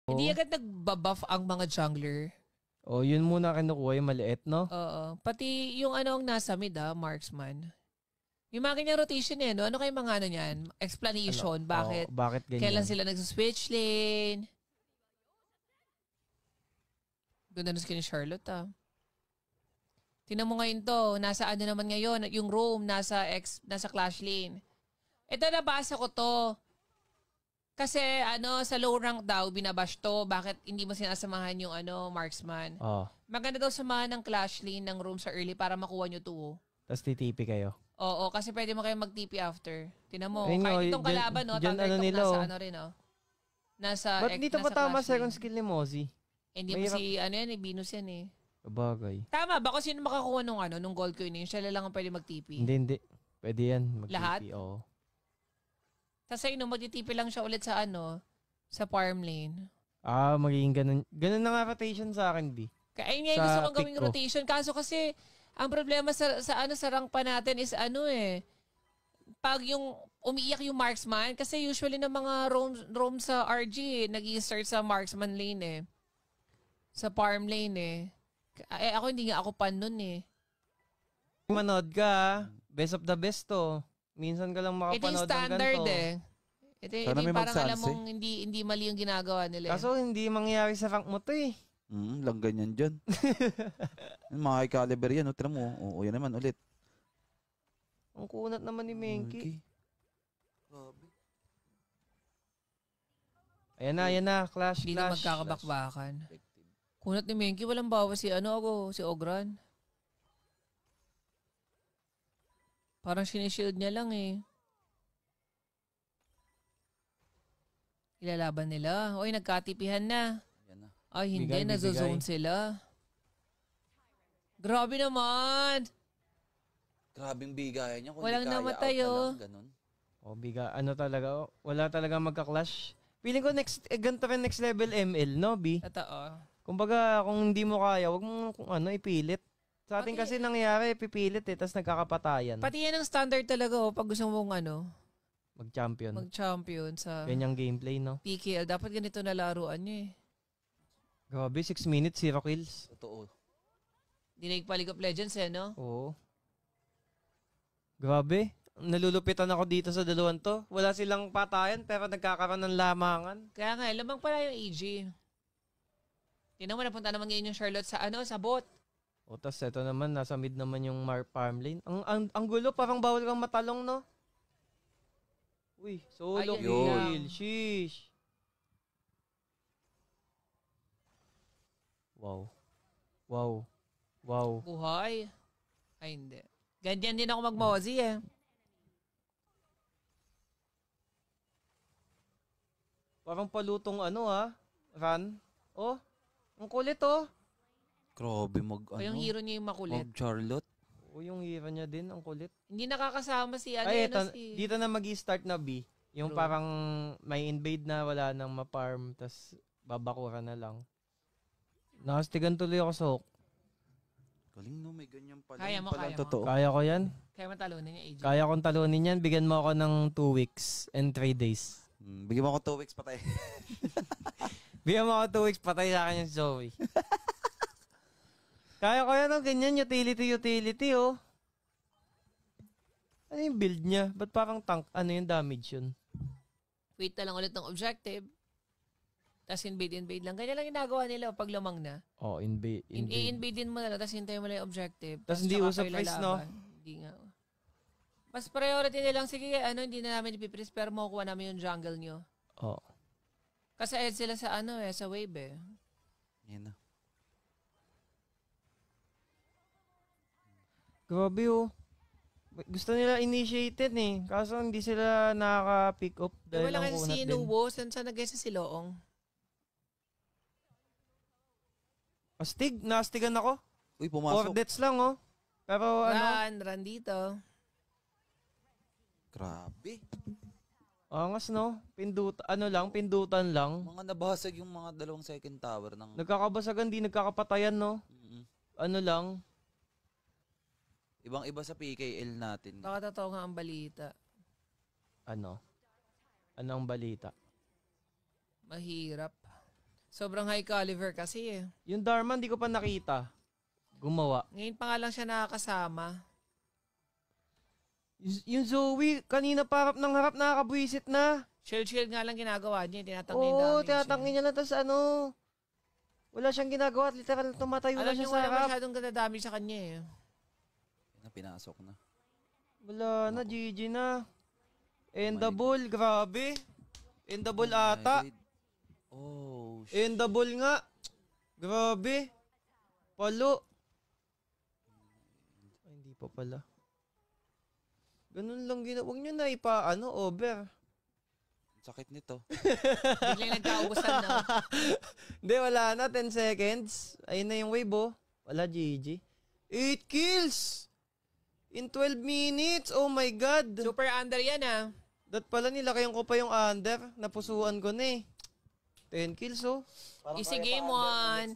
Hindi agad nagbabuff ang mga jungler. Yun muna kinukuha yung maliit, no? Oo. Pati yung ano ang nasa mid, marksman. Yung mga ganyang rotation no? Ano kayo mga ano niyan? Explanation, bakit? Bakit ganyan? Kailan sila nag-switch lane? Ganda na skin ni Charlotte, Tingnan mo ngayon to, nasa ano naman ngayon, yung roam, nasa Clash Lane. Ito nabasa ko to. Kasi sa low rank daw, binabash to. Bakit hindi mo sinasamahan yung marksman? Maganda daw samahan ng Clash Lane ng roam sa early para makuha nyo to. Tapos titipi kayo. Oo, kasi pwede mo kayo mag-TP after. Tingnan mo, ayun kahit itong kalaban, nasa ano rin, Nasa ba't dito pa tama second skill ni Mozzie? Hindi mo si, Venus yan eh. Bagay. Tama ba? Kung sino makakuha nung gold coin yun, siya lang ang pwede mag-TP. Hindi. Pwede yan. Mag-TP, lahat? Oo. Kasi mag-TP lang siya ulit sa sa farm lane. Magiging ganun. Ganun na nga rotation sa akin, B. Kaya ayun nga, gusto kong gawing rotation. Kaso kasi, ang problema sa rank pa natin is pag yung umiiyak yung marksman, kasi usually ng mga roam sa RG, nag-i-start sa marksman lane sa farm lane ako hindi nga ako pan nun Manood ka, best of the best to. Minsan ka lang makapanood ng ganito. Ito yung standard Ito yung parang alam mong hindi mali yung ginagawa nila. Kaso hindi mangyayari sa rank mo to lang ganyan dyan. Mga high caliber yan. Tira mo. Yan naman ulit. Ang kunat naman ni Menki. Ayan na. Clash. Hindi na magkakabakbakan. Kunat ni Menki, walang bawas si Ogran. Parang sinishield niya lang Ilalaban nila. Oy, nagkatipihan na. Yan na. Ay, hindi. Nazo-zone sila. Grabe naman. Grabing bigayan niya. Walang namatay Ganun. Biga. Talaga. Wala talaga magka-clash. Feeling ko ganito rin next level ML, no, B? Totoo. Kumbaga, kung hindi mo kaya, wag mo ipilit. Sa atin kasi nangyayari, pipilit tapos nagkakapatayan. Pati yan ang standard talaga pag gusto mong mag-champion. Mag-champion sa ganyang gameplay, no? PKL. Dapat ganito na laruan nyo Grabe, 6 minutes, 0 kills. Totoo. Dinig pa League of Legends no? Oo. Grabe. Nalulupitan ako dito sa dalawang to. Wala silang patayan pero nagkakaroon ng lamangan. Kaya nga, lamang pala yung AG. Tingnan mo, napunta naman ngayon yung Charlotte sa bot. Tas eto naman, nasa mid naman yung farm lane. Ang gulo, parang bawal kang matalong, no? Uy, solo kill. Sheesh. Wow. Buhay. Ay, hindi. Ganyan din ako mag-Mozzie Parang palutong run. Ang kulit Grabe yung hero niya yung makulit. Charlotte. Yung hero niya din, ang kulit. Hindi nakakasama si dito na mag-i-start na B. Yung parang may invade na, wala nang ma-farm, tas babakura na lang. Nakastigan tuloy ako sa hook. Galing no, may ganyan pala. Kaya mo. Kaya ko yan. Kaya mo talunin niya, AJ. Kaya kong talunin yan. Bigyan mo ako ng 2 weeks and 3 days. Bigyan mo ako 2 weeks patay. Bigyan mo ako 2 weeks patay sa akin yung Zoe. Kaya ko yan ganyan, utility Ano yung build niya? Ba't parang tank? Ano yung damage yun? Wait na lang ulit ng objective. Tapos invade lang. Ganyan lang ginagawa nila pag lumang na. Invade. I-invade din mo na lang, tapos hintayin mo lang yung objective. Tapos hindi usap price, no? Hindi nga. Mas priority nilang, sige, hindi na namin ipipress, pero makukuha namin yung jungle nyo. Kasi ahead sila sa sa wave Yan na. Grabe Gusto nila initiated kaso hindi sila nakaka-pick up dahil wala ang kunat si din. Nubo, saan nag-guess si Loong? Astig, naastigan ako. Uy, pumasok. 4 deaths lang Pero Run dito. Grabe. Angas no? Pindutan lang. Mga nabasag yung mga 2 second tower ng... Nagkakabasagan, di nagkakapatayan no? Lang. Ibang-iba sa PKL natin. Baka totoo nga ang balita. Ano ang balita? Mahirap. Sobrang high caliber kasi eh. Yung Dharma, hindi ko pa nakita. Gumawa. Ngayon pa nga lang siya nakakasama. Yung Zoe, kanina pa harap nakakabwisit na. Shield nga lang ginagawa niya. Tinatangin yung Oo, damage. tinatangin niya lang. Tapos wala siyang ginagawa. Literal, tumatay wala Alam siya niyo sa wala harap. masyadong damage sa kanya eh. Pinasok na. Wala na, GG na. Endable, grabe. Endable ata. Oh, shit. Endable nga. Grabe. Palo. Ay, hindi pa pala. Ganun lang ginawa. Huwag nyo na over. Sakit nito. Biglang nagkaubusan na. Hindi, wala na. 10 seconds. Ayun na yung wave, oh. Wala, GG. 8 kills! In 12 minutes. Oh my God. Super under yan ah. Dat pala nilakayan ko pa yung under. Napusuan ko na eh. 10 kills, oh. Easy game 1.